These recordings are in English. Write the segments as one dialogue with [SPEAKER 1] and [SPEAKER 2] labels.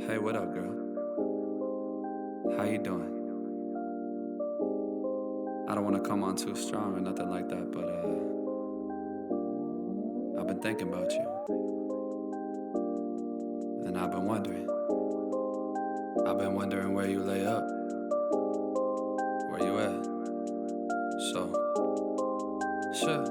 [SPEAKER 1] Hey, what up, girl? How you doing? I don't want to come on too strong or nothing like that, but I've been thinking about you. And I've been wondering where you lay up. Where you at? So, sure.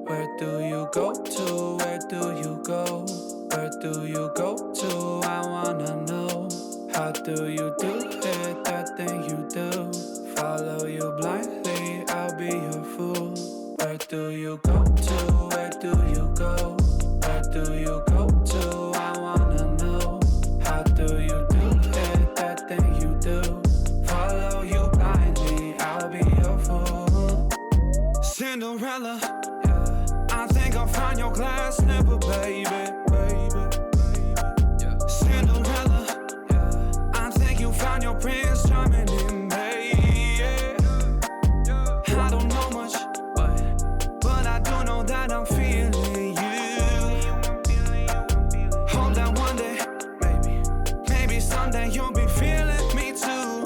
[SPEAKER 1] Where do you go to? Where do you go? Where do you go to? I wanna know. How do you do it? That thing you do. Follow you blindly, I'll be your fool. Where do you go to? Where do you go? Where do you go to? I wanna know. How do you do it? That thing you do. Follow you blindly, I'll be your fool. Cinderella, I think I'll find your glass slipper, baby. Cinderella, I think you found your prince charming in me. I don't know much, but I do know that I'm feeling you. Hope that one day, maybe someday you'll be feeling me too.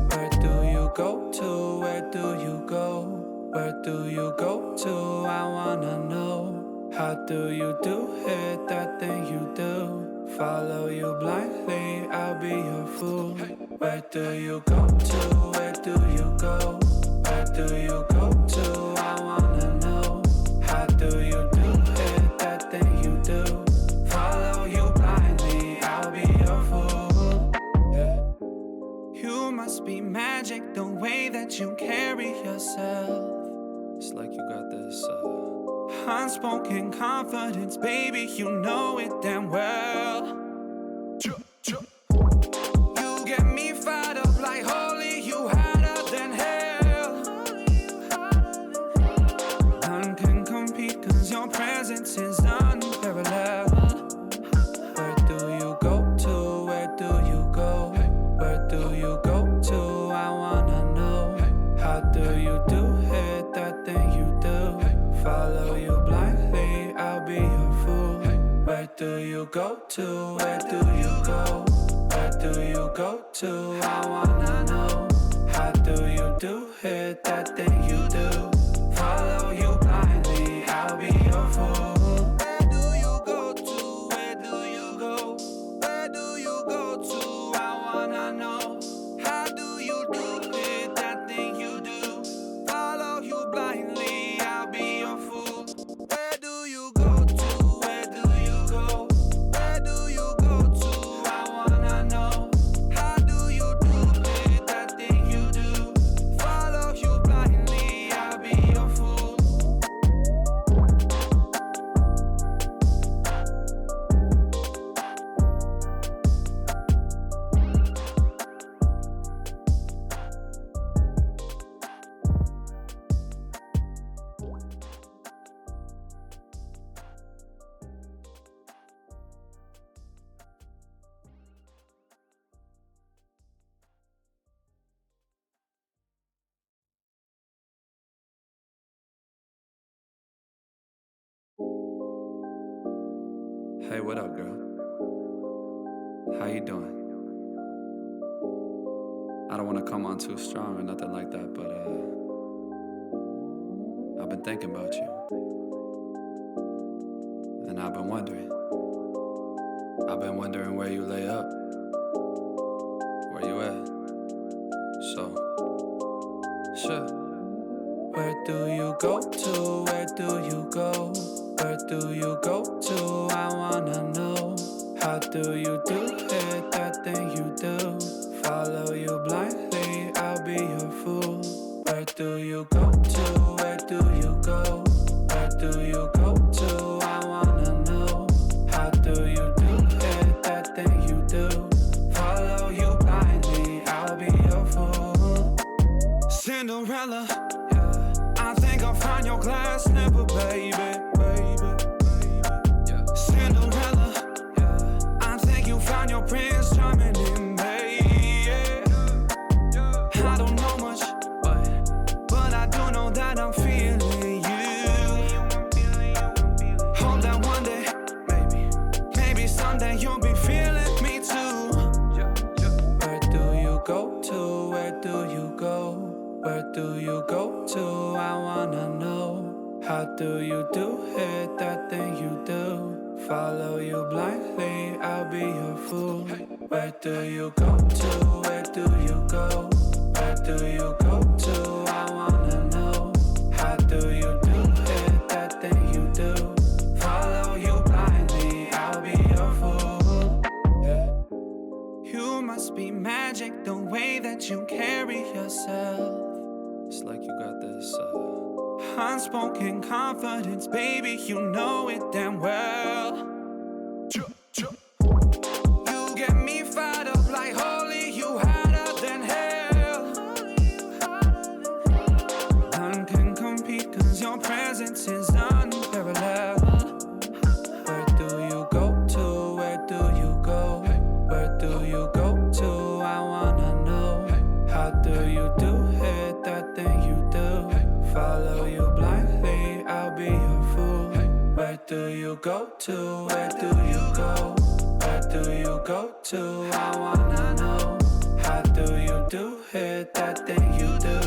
[SPEAKER 1] Where do you go to? Where do you go? Where do you go to? I wanna know. How do you do it? That thing you do. Follow you blindly, I'll be your fool. Where do you go to? Where do you go? Where do you go to? I wanna know. How do you do it? That thing you do. Follow you blindly, I'll be your fool. You must be magic, the way that you carry yourself. It's like you got this unspoken confidence, baby, you know it damn well. You get me fired up like holy, you hotter than hell. None can compete cause your presence is unparalleled. Where do you go to? Where do you go? Where do you go to? I wanna know. How do you do it? That thing you do. Follow you blindly, I'll be your fool. Where do you go to? Where do you go? Where do you go to? I wanna know. How do you do it? That thing you do. Follow you blindly, I'll be your fool. Where do you go to? Where do you go? Where do you go to? I wanna know. How do you do it? That thing you do. Follow you blindly, I'll be your fool. Where do you go to? Where do you go? Where do you go to? I wanna know. How do you do it? That thing you do. Follow you blindly, I'll be your fool. Hey, what up, girl? How you doing? I don't want to come on too strong or nothing like that, but I've been thinking about you. And I've been wondering where you lay up. Where you at? So, sure. Where do you go to? Where do you go? Where do you go to? I wanna know. How do you do it? That thing you do. Follow you blindly, I'll be your fool. Where do you go to? Where do you go? Where do you go to? I wanna know. How do you do it? That thing you do. Follow you blindly, I'll be your fool. Cinderella, I think I'll find your glass slipper, baby. Cinderella, I think you found your prince charming in me. I don't know much, but I do know that I'm feeling you. Hope that one day, maybe someday you'll be feeling do you go to? I wanna know. How do you do it, that thing you do? Follow you blindly, I'll be your fool. Where do you go to? Where do you go? Where do you go to? I wanna know. How do you do it, that thing you do? Follow you blindly, I'll be your fool. Yeah. You must be magic, the way that you carry yourself. It's like you got this unspoken confidence, baby, you know it damn well. You get me fired up like holy, you hotter than hell. None can compete, cause your presence is unparalleled. Where do you go to? Where do you go? Where do you go to? I wanna know. How do you do it, that thing you do? Follow you blindly, I'll be your fool. Where do you go to? Where do you go? Where do you go to? I wanna know. How do you do it, that thing you do?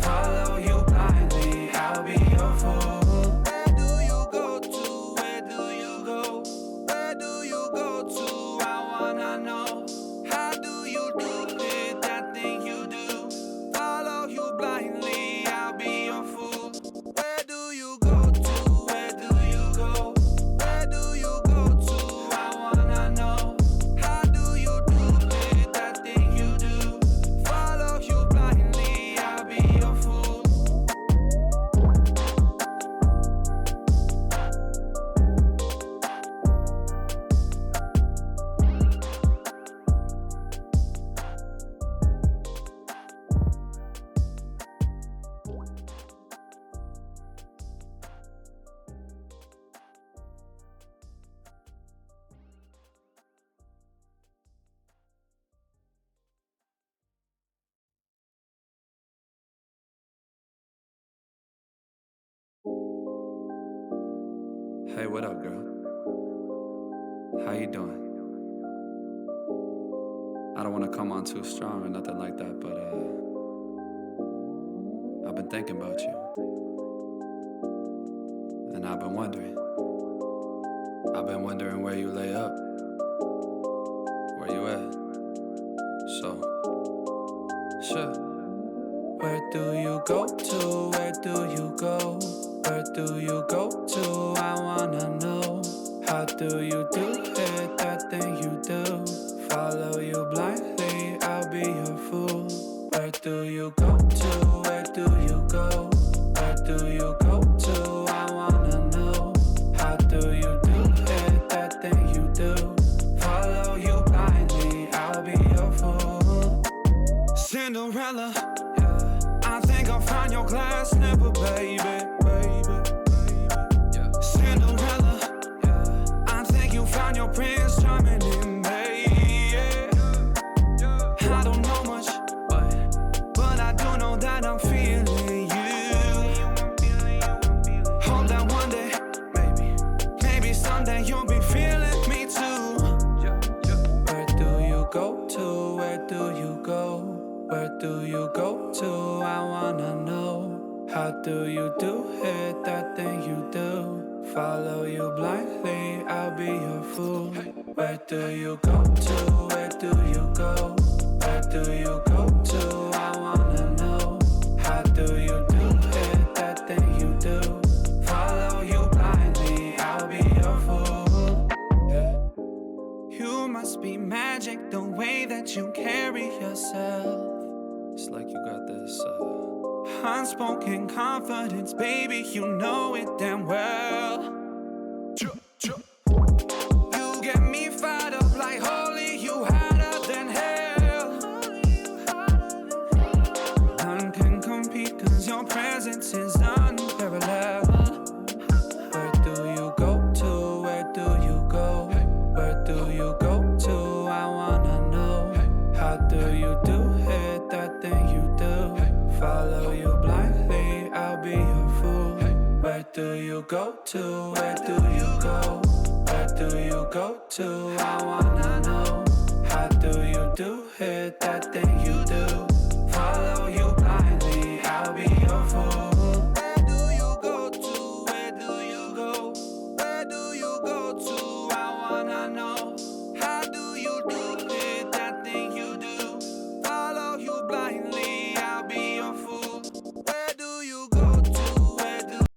[SPEAKER 1] Follow you blindly, I'll be your fool. Where do you go to? Where do you go? Where do you go to? I wanna know. How do you do it, that thing you do? Follow you blindly, I'll be your fool. Where do you go to? Where do you go? Where do you go to? I wanna know. How do you do it, that thing you do? Follow you blindly, I'll be your fool. Hey, what up, girl? How you doing? I don't want to come on too strong or nothing like that, but I've been thinking about you. And I've been wondering. I've been wondering where you lay up. Where you at? So, sure. Where do you go to? Where do you go? Where do you go to? I wanna know. How do you do it, that thing you do? Follow you blindly, I'll be your fool. Where do you go to? Where do you go? Where do you go to? I wanna know. How do you do it, that thing you do? Follow you blindly, I'll be your fool. Cinderella, yeah. I think I'll find your glass slipper, baby. Cinderella, yeah. I think you found your prince charming in me. Yeah. I don't know much, but I do know that I'm feeling you. Hope that one day, maybe someday you'll be feeling me too. Where do you go to? Where do you go? Where do you go to? I wanna know. How do you do it, that thing you do? Follow you blindly, I'll be your fool. Where do you go to? Where do you go? Where do you go to? I wanna know. How do you do it, that thing you do? Follow you blindly, I'll be your fool. Yeah. You must be magic, the way that you carry yourself. It's like you got this unspoken confidence, baby, you know it damn well. You get me fired up like holy, you hotter than hell. None can compete, cause your presence is unparalleled. Where do you go to? Where do you go? Where do you go to? I wanna know. How do you do it, that thing you do? Follow you blindly, I'll be your fool. Where do you go to? Where do you go? Where do you go to? I wanna know. How do you do it, that thing you do?